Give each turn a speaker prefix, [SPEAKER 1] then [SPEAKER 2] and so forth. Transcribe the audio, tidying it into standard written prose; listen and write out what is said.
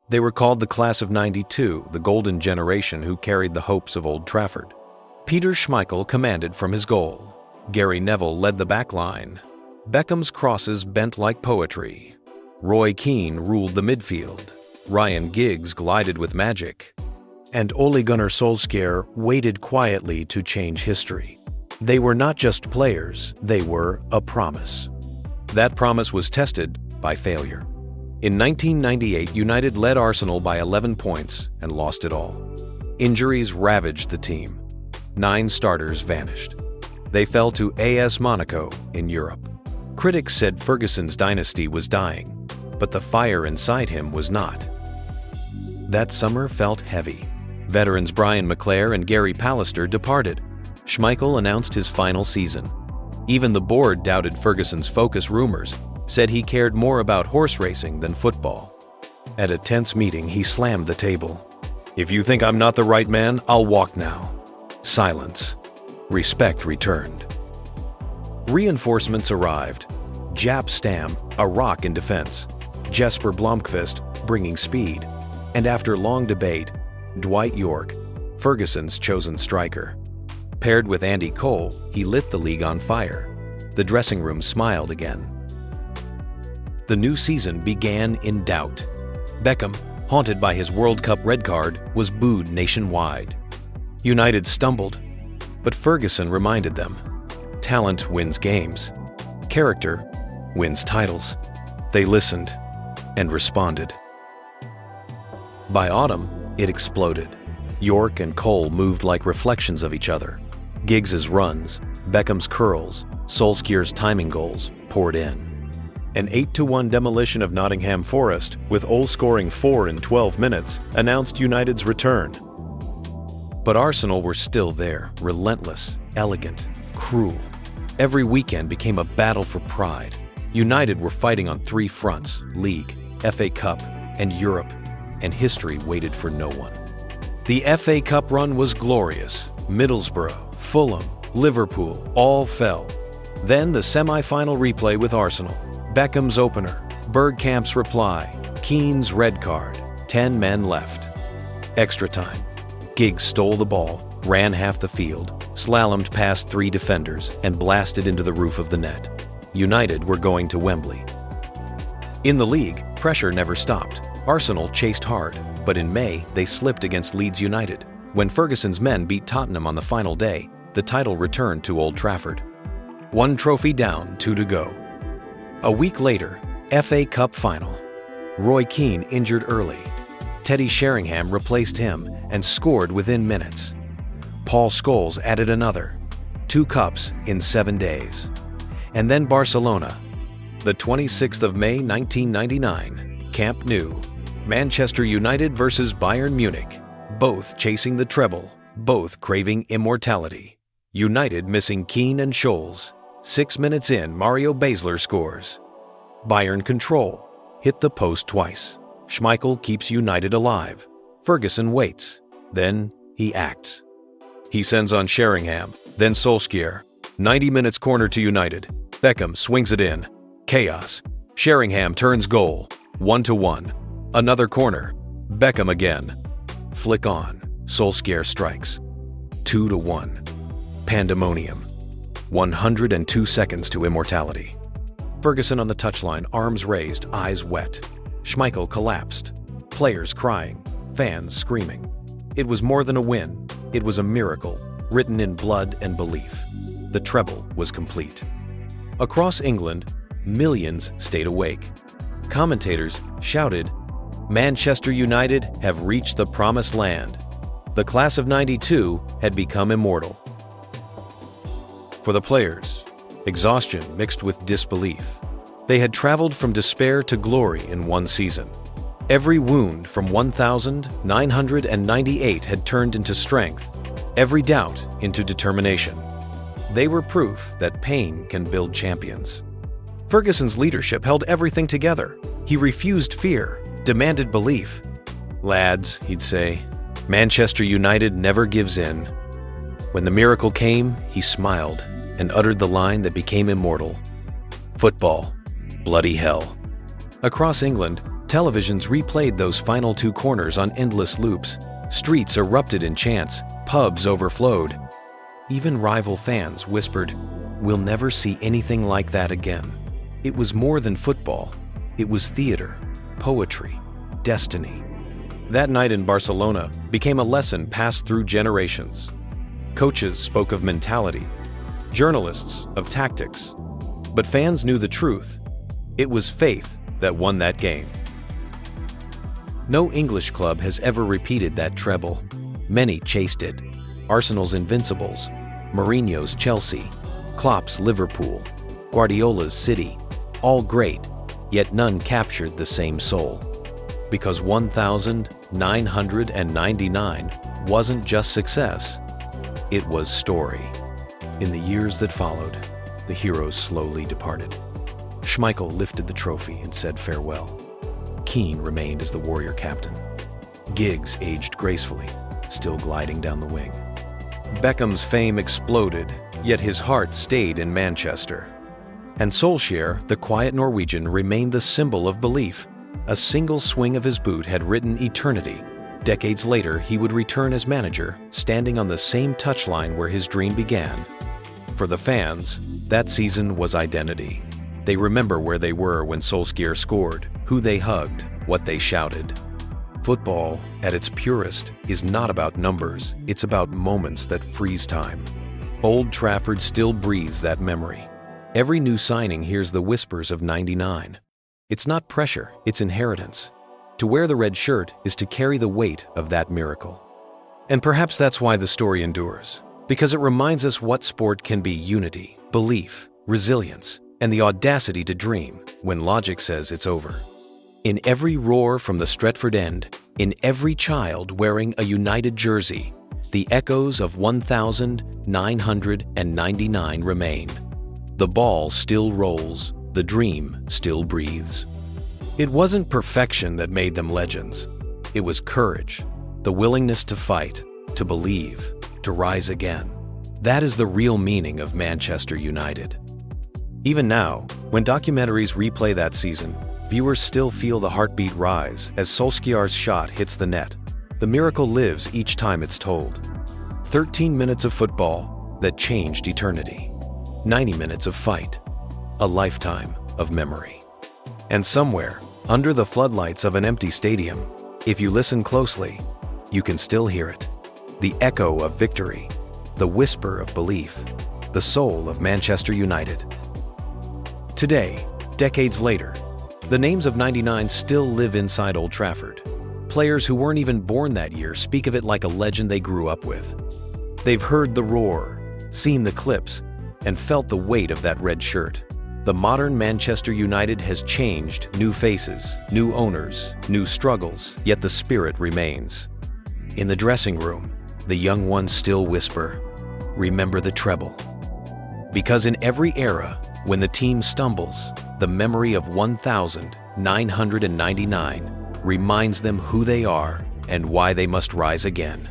[SPEAKER 1] They were called the Class of '92, the golden generation who carried the hopes of Old Trafford. Peter Schmeichel commanded from his goal. Gary Neville led the back line. Beckham's crosses bent like poetry. Roy Keane ruled the midfield. Ryan Giggs glided with magic. And Ole Gunnar Solskjaer waited quietly to change history. They were not just players, they were a promise. That promise was tested by failure. In 1998, United led Arsenal by 11 points and lost it all. Injuries ravaged the team. 9 starters vanished. They fell to AS Monaco in Europe. Critics said Ferguson's dynasty was dying, but the fire inside him was not. That summer felt heavy. Veterans Brian McClair and Gary Pallister departed. Schmeichel announced his final season. Even the board doubted Ferguson's focus rumors, said he cared more about horse racing than football. At a tense meeting, he slammed the table. "If you think I'm not the right man, I'll walk now." Silence. Respect returned. Reinforcements arrived. Jaap Stam, a rock in defense. Jesper Blomqvist, bringing speed. And after long debate, Dwight York, Ferguson's chosen striker. Paired with Andy Cole, he lit the league on fire. The dressing room smiled again. The new season began in doubt. Beckham, haunted by his World Cup red card, was booed nationwide. United stumbled, but Ferguson reminded them, talent wins games. Character wins titles. They listened and responded. By autumn, it exploded. York and Cole moved like reflections of each other. Giggs's runs, Beckham's curls, Solskjaer's timing goals poured in. An 8-1 demolition of Nottingham Forest, with Ole scoring 4 in 12 minutes, announced United's return. But Arsenal were still there, relentless, elegant, cruel. Every weekend became a battle for pride. United were fighting on 3 fronts: League, FA Cup, and Europe, and history waited for no one. The FA Cup run was glorious. Middlesbrough, Fulham, Liverpool all fell. Then the semi-final replay with Arsenal. Beckham's opener, Bergkamp's reply, Keane's red card, 10 men left. Extra time. Giggs stole the ball, ran half the field, slalomed past 3 defenders, and blasted into the roof of the net. United were going to Wembley. In the league, pressure never stopped. Arsenal chased hard, but in May, they slipped against Leeds United. When Ferguson's men beat Tottenham on the final day, the title returned to Old Trafford. 1 trophy down, 2 to go. A week later, FA Cup final. Roy Keane injured early. Teddy Sheringham replaced him and scored within minutes. Paul Scholes added another. 2 cups in 7 days. And then Barcelona. The 26th of May, 1999, Camp Nou. Manchester United versus Bayern Munich. Both chasing the treble, both craving immortality. United missing Keane and Scholes. 6 minutes in, Mario Basler scores. Bayern control, hit the post twice. Schmeichel keeps United alive. Ferguson waits, then he acts. He sends on Sheringham, then Solskjaer. 90 minutes corner to United. Beckham swings it in. Chaos. Sheringham turns goal. 1-1. Another corner. Beckham again. Flick on. Solskjaer strikes. 2-1. Pandemonium. 102 seconds to immortality. Ferguson on the touchline, arms raised, eyes wet. Schmeichel collapsed. Players crying, fans screaming. It was more than a win. It was a miracle, written in blood and belief. The treble was complete. Across England, millions stayed awake. Commentators shouted, "Manchester United have reached the promised land." The class of '92 had become immortal. For the players, exhaustion mixed with disbelief. They had traveled from despair to glory in one season. Every wound from 1,998 had turned into strength, every doubt into determination. They were proof that pain can build champions. Ferguson's leadership held everything together. He refused fear, demanded belief. "Lads," he'd say, "Manchester United never gives in." When the miracle came, he smiled and uttered the line that became immortal. "Football, bloody hell." Across England, Televisions replayed those final 2 corners on endless loops. Streets erupted in chants, pubs overflowed. Even rival fans whispered, "We'll never see anything like that again." It was more than football. It was theater, poetry, destiny. That night in Barcelona became a lesson passed through generations. Coaches spoke of mentality, journalists of tactics, but fans knew the truth. It was faith that won that game. No English club has ever repeated that treble. Many chased it. Arsenal's Invincibles, Mourinho's Chelsea, Klopp's Liverpool, Guardiola's City, all great, yet none captured the same soul. Because 1999 wasn't just success, it was story. In the years that followed, the heroes slowly departed. Schmeichel lifted the trophy and said farewell. Keane remained as the warrior captain. Giggs aged gracefully, still gliding down the wing. Beckham's fame exploded, yet his heart stayed in Manchester. And Solskjaer, the quiet Norwegian, remained the symbol of belief. A single swing of his boot had written eternity. Decades later, he would return as manager, standing on the same touchline where his dream began. For the fans, that season was identity. They remember where they were when Solskjaer scored, who they hugged, what they shouted. Football, at its purest, is not about numbers, it's about moments that freeze time. Old Trafford still breathes that memory. Every new signing hears the whispers of '99. It's not pressure, it's inheritance. To wear the red shirt is to carry the weight of that miracle. And perhaps that's why the story endures, because it reminds us what sport can be: unity, belief, resilience, and the audacity to dream when logic says it's over. In every roar from the Stretford end, in every child wearing a United jersey, the echoes of 1999 remain. The ball still rolls, the dream still breathes. It wasn't perfection that made them legends. It was courage, the willingness to fight, to believe, to rise again. That is the real meaning of Manchester United. Even now, when documentaries replay that season, viewers still feel the heartbeat rise as Solskjaer's shot hits the net. The miracle lives each time it's told. 13 minutes of football that changed eternity. 90 minutes of fight. A lifetime of memory. And somewhere, under the floodlights of an empty stadium, if you listen closely, you can still hear it. The echo of victory. The whisper of belief. The soul of Manchester United. Today, decades later, the names of '99 still live inside Old Trafford. Players who weren't even born that year speak of it like a legend they grew up with. They've heard the roar, seen the clips, and felt the weight of that red shirt. The modern Manchester United has changed: new faces, new owners, new struggles, yet the spirit remains. In the dressing room, the young ones still whisper, "Remember the treble." Because in every era, when the team stumbles, the memory of 1999 reminds them who they are and why they must rise again.